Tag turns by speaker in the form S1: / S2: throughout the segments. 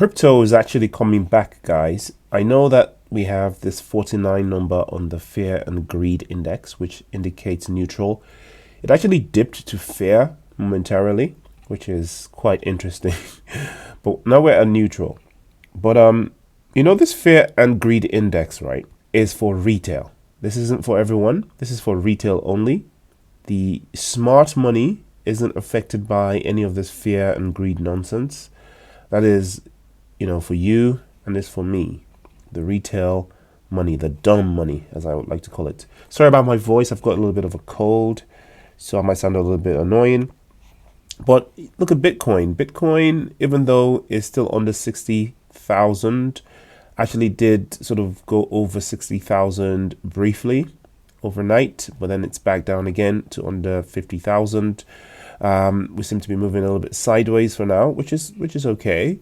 S1: Crypto is actually coming back, guys. I know that we have this 49 number on the fear and greed index, which indicates neutral. It actually dipped to fear momentarily, which is quite interesting. But now we're at neutral. But this fear and greed index, right, is for retail. This isn't for everyone. This is for retail only. The smart money isn't affected by any of this fear and greed nonsense. That is, for you, and it's for me. The retail money, the dumb money, as I would like to call it. Sorry about my voice. I've got a little bit of a cold, so I might sound a little bit annoying. But look at Bitcoin. Bitcoin, even though it's still under 60,000, actually did sort of go over 60,000 briefly overnight, but then it's back down again to under 50,000. We seem to be moving a little bit sideways for now, which is okay.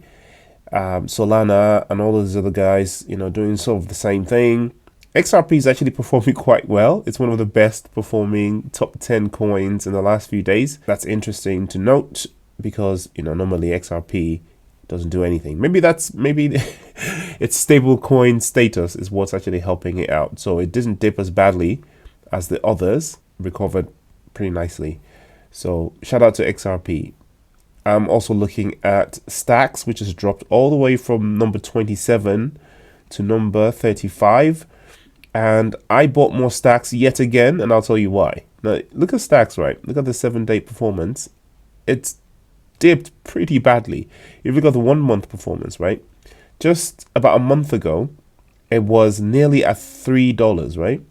S1: Solana and all those other guys, doing sort of the same thing. XRP is actually performing quite well. It's one of the best performing top 10 coins in the last few days. That's interesting to note because, normally XRP doesn't do anything. Maybe its stable coin status is what's actually helping it out. So it didn't dip as badly as the others, recovered pretty nicely. So shout out to XRP. I'm also looking at Stacks, which has dropped all the way from number 27 to number 35. And I bought more Stacks yet again, and I'll tell you why. Now, look at Stacks, right? Look at the 7-day performance. It's dipped pretty badly. If you look at the 1 month performance, right? Just about a month ago, it was nearly at $3, right?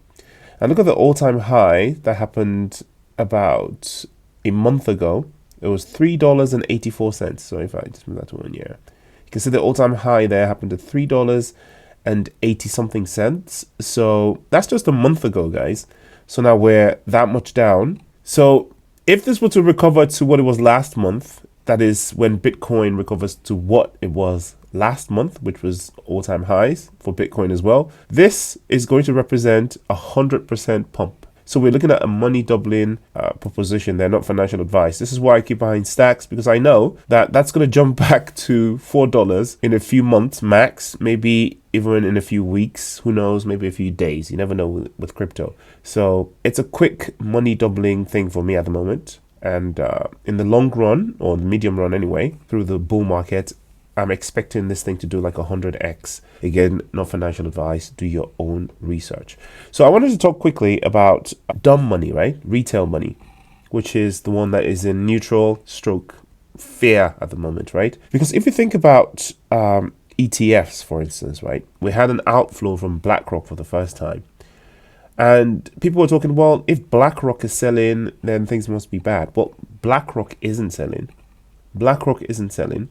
S1: And look at the all-time high that happened about a month ago. It was $3.84. So if I just move that to 1 year, you can see the all-time high there happened at $3.80 something cents. So that's just a month ago, guys. So now we're that much down. So if this were to recover to what it was last month, that is when Bitcoin recovers to what it was last month, which was all-time highs for Bitcoin as well, this is going to represent 100% pump. So we're looking at a money doubling proposition. They're not financial advice. This is why I keep buying Stacks, because I know that that's going to jump back to $4 in a few months max, maybe even in a few weeks. Who knows? Maybe a few days. You never know with crypto. So it's a quick money doubling thing for me at the moment. And in the long run, or the medium run anyway, through the bull market, I'm expecting this thing to do like 100x. Again, not financial advice. Do your own research. So I wanted to talk quickly about dumb money, right? Retail money, which is the one that is in neutral stroke fear at the moment, right? Because if you think about ETFs, for instance, right? We had an outflow from BlackRock for the first time. And people were talking, well, if BlackRock is selling, then things must be bad. Well, BlackRock isn't selling. BlackRock isn't selling.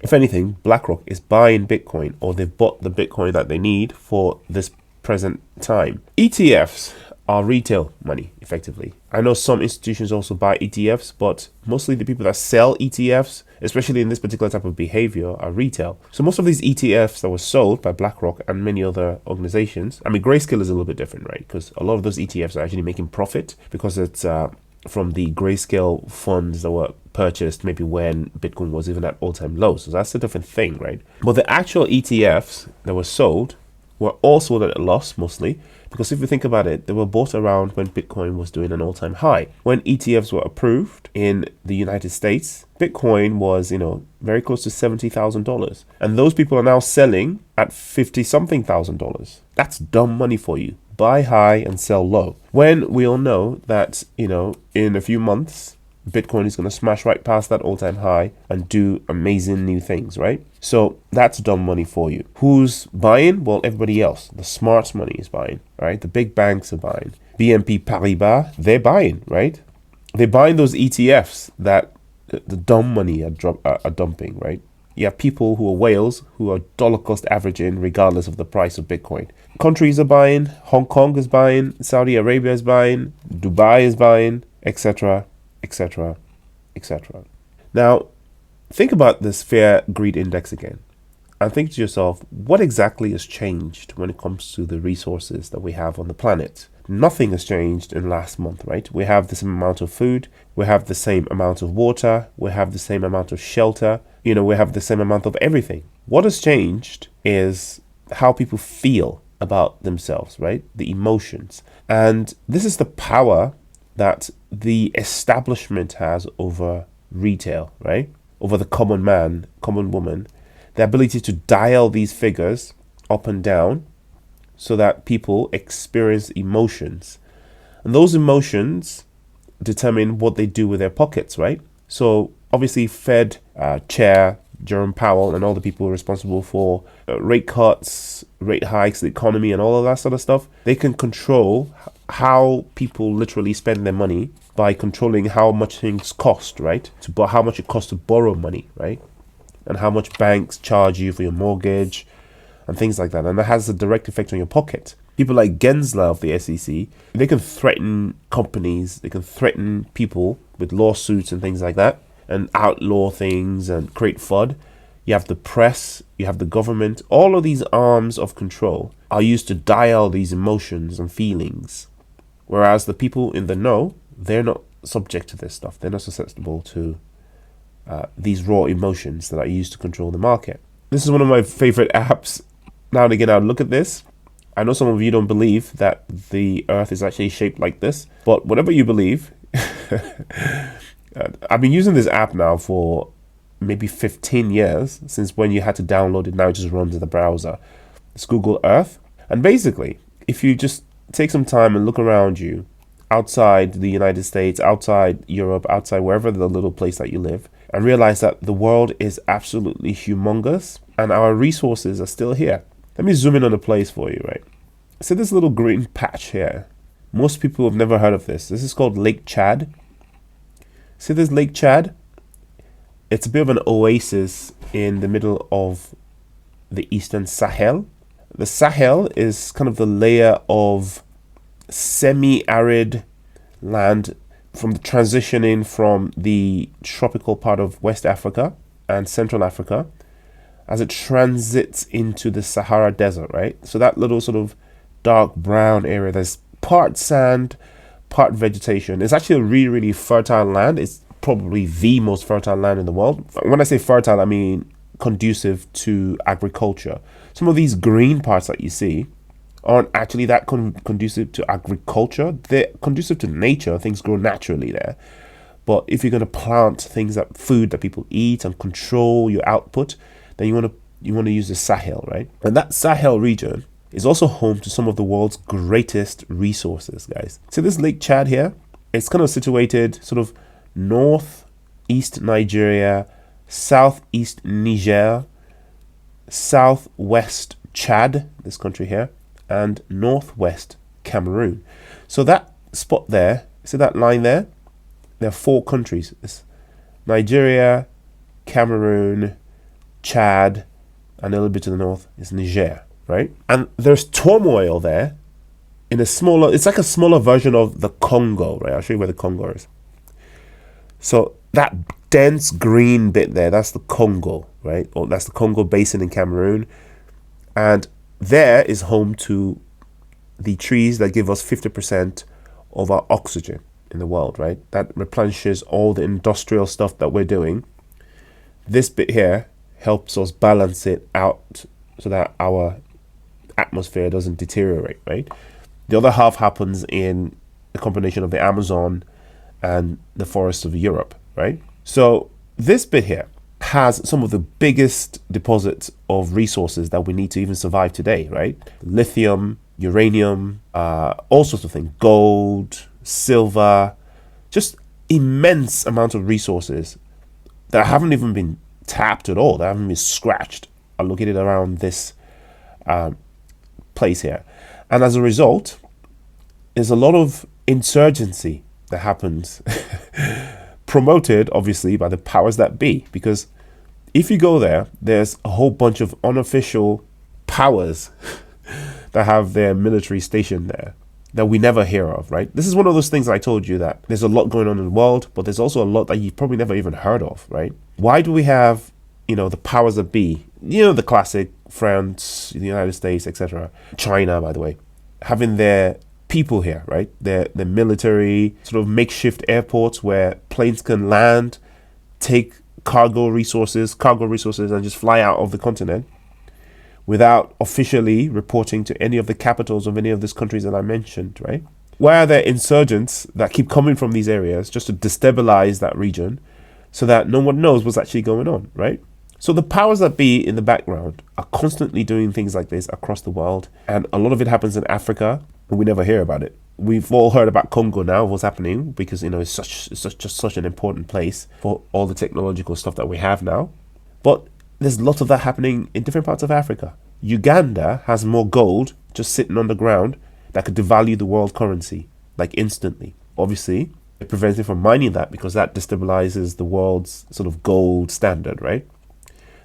S1: If anything, BlackRock is buying Bitcoin, or they've bought the Bitcoin that they need for this present time. ETFs are retail money, effectively. I know some institutions also buy ETFs, but mostly the people that sell ETFs, especially in this particular type of behavior, are retail. So most of these ETFs that were sold by BlackRock and many other organizations, I mean, Grayscale is a little bit different, right? Because a lot of those ETFs are actually making profit because it's from the Grayscale funds that were purchased maybe when Bitcoin was even at all-time lows. So that's a different thing, right? But the actual ETFs that were sold were all sold at a loss mostly, because if you think about it, they were bought around when Bitcoin was doing an all-time high. When ETFs were approved in the United States, Bitcoin was, very close to $70,000. And those people are now selling at 50 something thousand. That's dumb money for you. Buy high and sell low. When we all know that, in a few months, Bitcoin is going to smash right past that all-time high and do amazing new things, right? So that's dumb money for you. Who's buying? Well, everybody else. The smart money is buying, right? The big banks are buying. BNP Paribas, they're buying, right? They're buying those ETFs that the dumb money are dumping, right? You have people who are whales who are dollar cost averaging regardless of the price of Bitcoin. Countries are buying, Hong Kong is buying, Saudi Arabia is buying, Dubai is buying, etc., etc., etc. Now, think about this fear greed index again and think to yourself, what exactly has changed when it comes to the resources that we have on the planet? Nothing has changed in last month, right? We have the same amount of food, we have the same amount of water, we have the same amount of shelter, we have the same amount of everything. What has changed is how people feel about themselves, right? The emotions. And this is the power that the establishment has over retail, right? Over the common man, common woman. The ability to dial these figures up and down so that people experience emotions. And those emotions determine what they do with their pockets, right? So obviously Fed Chair Jerome Powell and all the people responsible for rate cuts, rate hikes, the economy and all of that sort of stuff, they can control how people literally spend their money by controlling how much things cost, right? How much it costs to borrow money, right? And how much banks charge you for your mortgage and things like that. And that has a direct effect on your pocket. People like Gensler of the SEC, they can threaten companies, they can threaten people with lawsuits and things like that, and outlaw things and create FUD. You have the press, you have the government. All of these arms of control are used to dial these emotions and feelings. Whereas the people in the know, they're not subject to this stuff. They're not susceptible to these raw emotions that are used to control the market. This is one of my favorite apps. Now and again, I'll look at this. I know some of you don't believe that the earth is actually shaped like this, but whatever you believe, I've been using this app now for maybe 15 years, since when you had to download it. Now it just runs in the browser. It's Google Earth. And basically, if you just take some time and look around you, outside the United States, outside Europe, outside wherever the little place that you live, and realize that the world is absolutely humongous and our resources are still here. Let me zoom in on a place for you, right? See this little green patch here. Most people have never heard of this. This is called Lake Chad. See this Lake Chad? It's a bit of an oasis in the middle of the eastern Sahel. The Sahel is kind of the layer of semi-arid land from the transitioning from the tropical part of West Africa and Central Africa as it transits into the Sahara Desert, right? So that little sort of dark brown area, there's part sand, part vegetation. It's actually a really, really fertile land. It's probably the most fertile land in the world. When I say fertile, I mean conducive to agriculture. Some of these green parts that you see aren't actually that conducive to agriculture. They're conducive to nature. Things grow naturally there. But if you're going to plant things, that food that people eat and control your output, then you want to use the Sahel, right? And that Sahel region is also home to some of the world's greatest resources, guys. So this Lake Chad here, it's kind of situated sort of northeast Nigeria, southeast Niger, southwest Chad, this country here, and northwest Cameroon. So that spot there, see that line there? There are 4 countries. It's Nigeria, Cameroon, Chad, and a little bit to the north is Niger, right? And there's turmoil there in a smaller, it's like a smaller version of the Congo, right? I'll show you where the Congo is. So that dense green bit there, that's the Congo, right? Or that's the Congo Basin in Cameroon. And there is home to the trees that give us 50% of our oxygen in the world, right? That replenishes all the industrial stuff that we're doing. This bit here helps us balance it out so that our atmosphere doesn't deteriorate, right? The other half happens in a combination of the Amazon and the forests of Europe, right? So this bit here has some of the biggest deposits of resources that we need to even survive today, right? Lithium, uranium, all sorts of things, gold, silver, just immense amount of resources that haven't even been tapped at all, that haven't been scratched, are located around this place here. And as a result, there's a lot of insurgency that happens, promoted obviously by the powers that be, because if you go there, there's a whole bunch of unofficial powers that have their military stationed there that we never hear of, right? This is one of those things I told you, that there's a lot going on in the world, but there's also a lot that you've probably never even heard of, right? Why do we have, the powers that be, the classic France, the United States, etc., China, by the way, having their people here, right? Their military sort of makeshift airports where planes can land, take cargo resources, and just fly out of the continent without officially reporting to any of the capitals of any of these countries that I mentioned, right? Why are there insurgents that keep coming from these areas just to destabilize that region so that no one knows what's actually going on, right? So the powers that be in the background are constantly doing things like this across the world. And a lot of it happens in Africa, and we never hear about it. We've all heard about Congo now, what's happening, because, it's just such an important place for all the technological stuff that we have now. But there's lots of that happening in different parts of Africa. Uganda has more gold just sitting on the ground that could devalue the world currency, like instantly. Obviously, it prevents it from mining that because that destabilizes the world's sort of gold standard, right?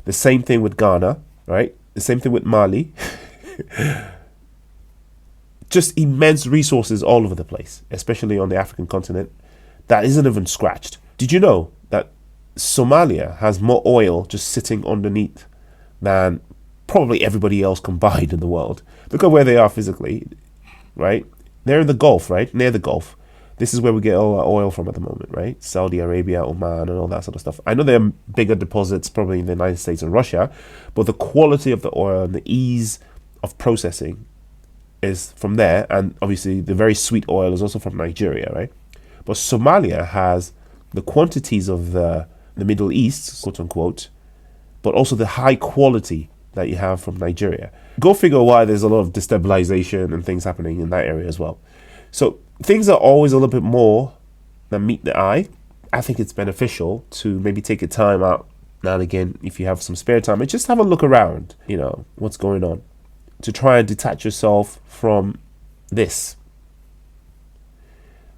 S1: The same thing with Ghana, right? The same thing with Mali. Just immense resources all over the place, especially on the African continent, that isn't even scratched. Did you know that Somalia has more oil just sitting underneath than probably everybody else combined in the world? Look at where they are physically, right? They're in the Gulf, right? Near the Gulf. This is where we get all our oil from at the moment, right? Saudi Arabia, Oman, and all that sort of stuff. I know there are bigger deposits probably in the United States and Russia, but the quality of the oil and the ease of processing is from there. And obviously the very sweet oil is also from Nigeria, right? But Somalia has the quantities of the Middle East, quote unquote, but also the high quality that you have from Nigeria. Go figure why there's a lot of destabilization and things happening in that area as well. So things are always a little bit more than meet the eye. I think it's beneficial to maybe take a time out now and again if you have some spare time and just have a look around, what's going on, to try and detach yourself from this,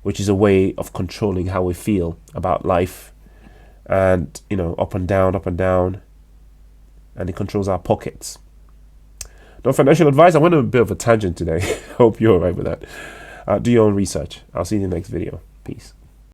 S1: which is a way of controlling how we feel about life, and up and down, and it controls our pockets. No financial advice. I went on a bit of a tangent today. Hope you're all right with that. Do your own research. I'll see you in the next video. Peace.